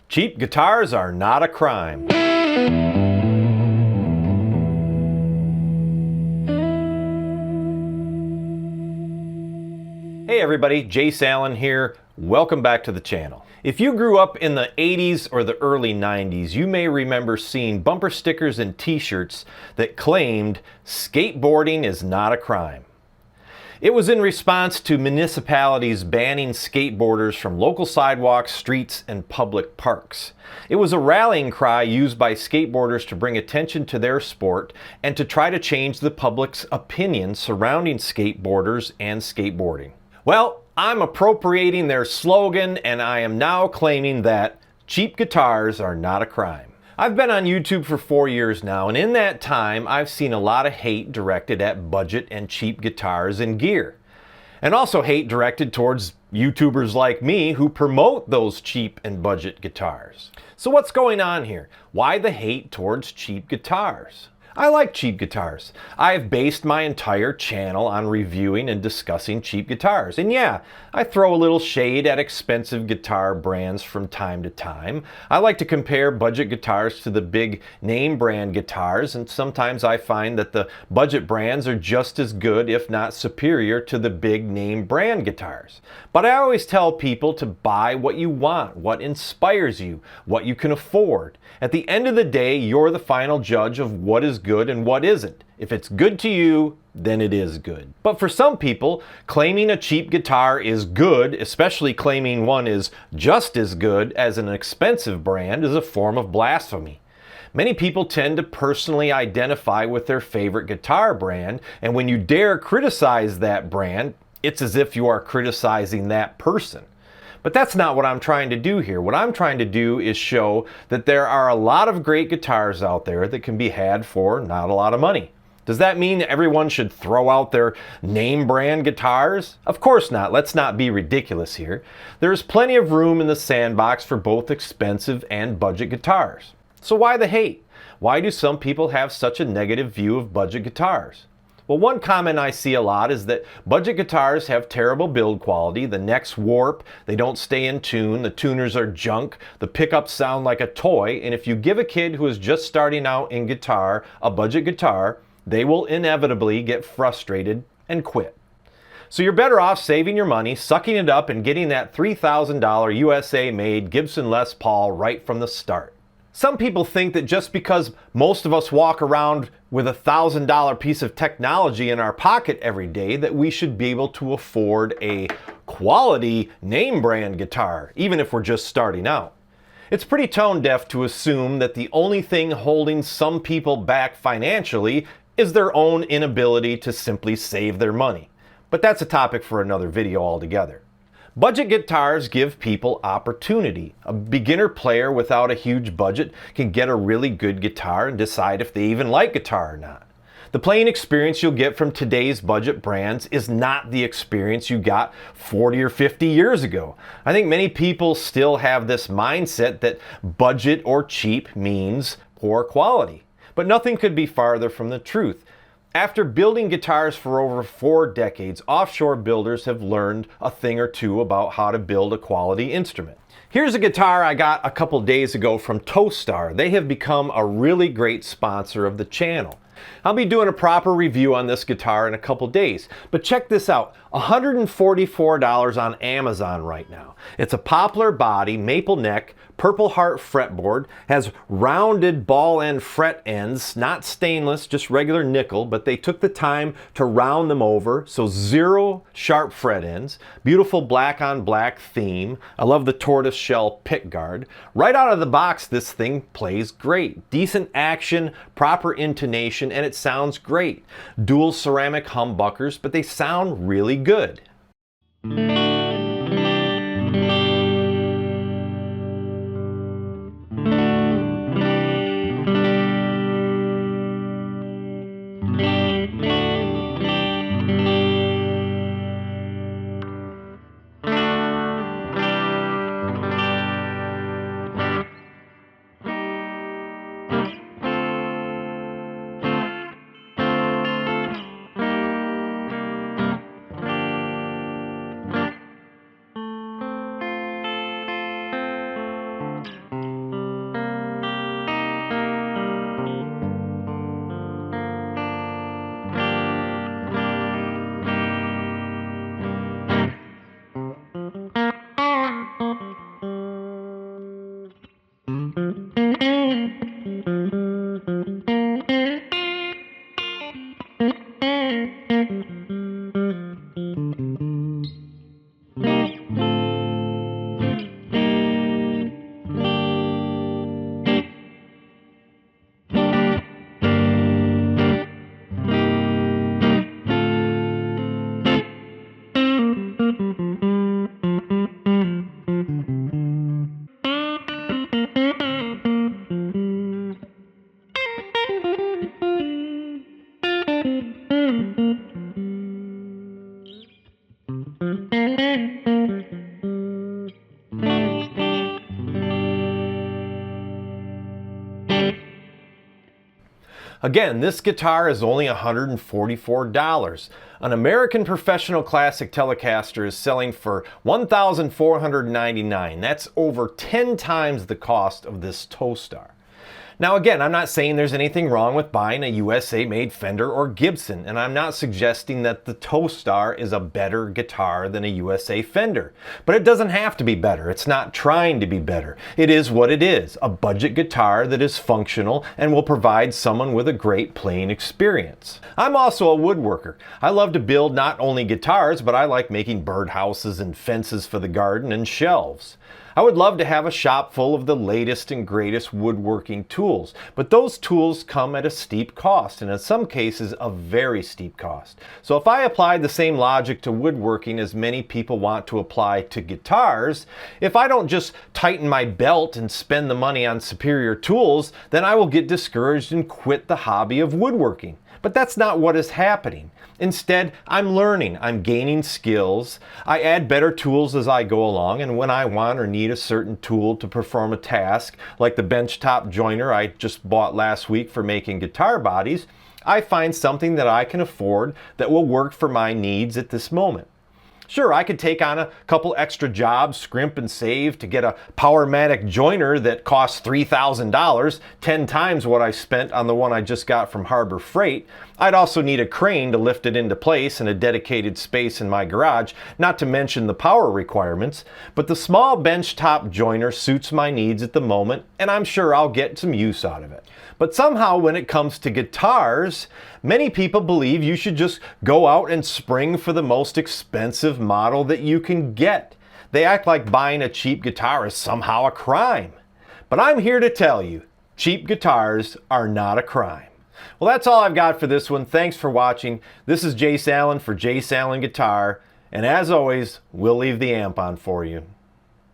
Cheap guitars are not a crime. Hey everybody, Jayce Allan here. Welcome back to the channel. If you grew up in the 80s or the early 90s, you may remember seeing bumper stickers and t-shirts that claimed skateboarding is not a crime. It was in response to municipalities banning skateboarders from local sidewalks, streets, and public parks. It was a rallying cry used by skateboarders to bring attention to their sport and to try to change the public's opinion surrounding skateboarders and skateboarding. Well, I'm appropriating their slogan, and I am now claiming that cheap guitars are not a crime. I've been on YouTube for 4 years now, and in that time I've seen a lot of hate directed at budget and cheap guitars and gear. And also hate directed towards YouTubers like me who promote those cheap and budget guitars. So what's going on here? Why the hate towards cheap guitars? I like cheap guitars. I've based my entire channel on reviewing and discussing cheap guitars. And yeah, I throw a little shade at expensive guitar brands from time to time. I like to compare budget guitars to the big name brand guitars, and sometimes I find that the budget brands are just as good, if not superior, to the big name brand guitars. But I always tell people to buy what you want, what inspires you, what you can afford. At the end of the day, you're the final judge of what is good and what isn't. If it's good to you, then it is good. But for some people, claiming a cheap guitar is good, especially claiming one is just as good as an expensive brand, is a form of blasphemy. Many people tend to personally identify with their favorite guitar brand, and when you dare criticize that brand, it's as if you are criticizing that person. But that's not what I'm trying to do here. What I'm trying to do is show that there are a lot of great guitars out there that can be had for not a lot of money. Does that mean everyone should throw out their name brand guitars? Of course not. Let's not be ridiculous here. There is plenty of room in the sandbox for both expensive and budget guitars. So why the hate? Why do some people have such a negative view of budget guitars? Well, one comment I see a lot is that budget guitars have terrible build quality, the necks warp, they don't stay in tune, the tuners are junk, the pickups sound like a toy, and if you give a kid who is just starting out in guitar a budget guitar, they will inevitably get frustrated and quit. So you're better off saving your money, sucking it up, and getting that $3,000 USA-made Gibson Les Paul right from the start. Some people think that just because most of us walk around with a $1,000 piece of technology in our pocket every day that we should be able to afford a quality name brand guitar, even if we're just starting out. It's pretty tone deaf to assume that the only thing holding some people back financially is their own inability to simply save their money. But that's a topic for another video altogether. Budget guitars give people opportunity. A beginner player without a huge budget can get a really good guitar and decide if they even like guitar or not. The playing experience you'll get from today's budget brands is not the experience you got 40 or 50 years ago. I think many people still have this mindset that budget or cheap means poor quality. But nothing could be farther from the truth. After building guitars for over 4 decades, offshore builders have learned a thing or two about how to build a quality instrument. Here's a guitar I got a couple days ago from Tostar. They have become a really great sponsor of the channel. I'll be doing a proper review on this guitar in a couple days, but check this out, $144 on Amazon right now. It's a poplar body, maple neck, Purple Heart fretboard, has rounded ball end fret ends, not stainless, just regular nickel, but they took the time to round them over, so 0 sharp fret ends, beautiful black on black theme. I love the tortoise shell pickguard. Right out of the box, this thing plays great. Decent action, proper intonation, and it sounds great. Dual ceramic humbuckers, but they sound really good. Again, this guitar is only $144. An American Professional Classic Telecaster is selling for $1,499. That's over 10 times the cost of this Tostar. Now again, I'm not saying there's anything wrong with buying a USA-made Fender or Gibson, and I'm not suggesting that the Tostar is a better guitar than a USA Fender. But it doesn't have to be better. It's not trying to be better. It is what it is, a budget guitar that is functional and will provide someone with a great playing experience. I'm also a woodworker. I love to build not only guitars, but I like making birdhouses and fences for the garden and shelves. I would love to have a shop full of the latest and greatest woodworking tools, but those tools come at a steep cost, and in some cases a very steep cost. So if I applied the same logic to woodworking as many people want to apply to guitars, if I don't just tighten my belt and spend the money on superior tools, then I will get discouraged and quit the hobby of woodworking. But that's not what is happening. Instead, I'm learning, I'm gaining skills, I add better tools as I go along, and when I want or need a certain tool to perform a task, like the benchtop joiner I just bought last week for making guitar bodies, I find something that I can afford that will work for my needs at this moment. Sure, I could take on a couple extra jobs, scrimp and save to get a Powermatic joiner that costs $3,000, 10 times what I spent on the one I just got from Harbor Freight. I'd also need a crane to lift it into place and a dedicated space in my garage, not to mention the power requirements. But the small benchtop joiner suits my needs at the moment, and I'm sure I'll get some use out of it. But somehow when it comes to guitars, many people believe you should just go out and spring for the most expensive model that you can get. They act like buying a cheap guitar is somehow a crime. But I'm here to tell you, cheap guitars are not a crime. Well, that's all I've got for this one. Thanks for watching. This is Jayce Allan for Jayce Allan Guitar, and as always, we'll leave the amp on for you.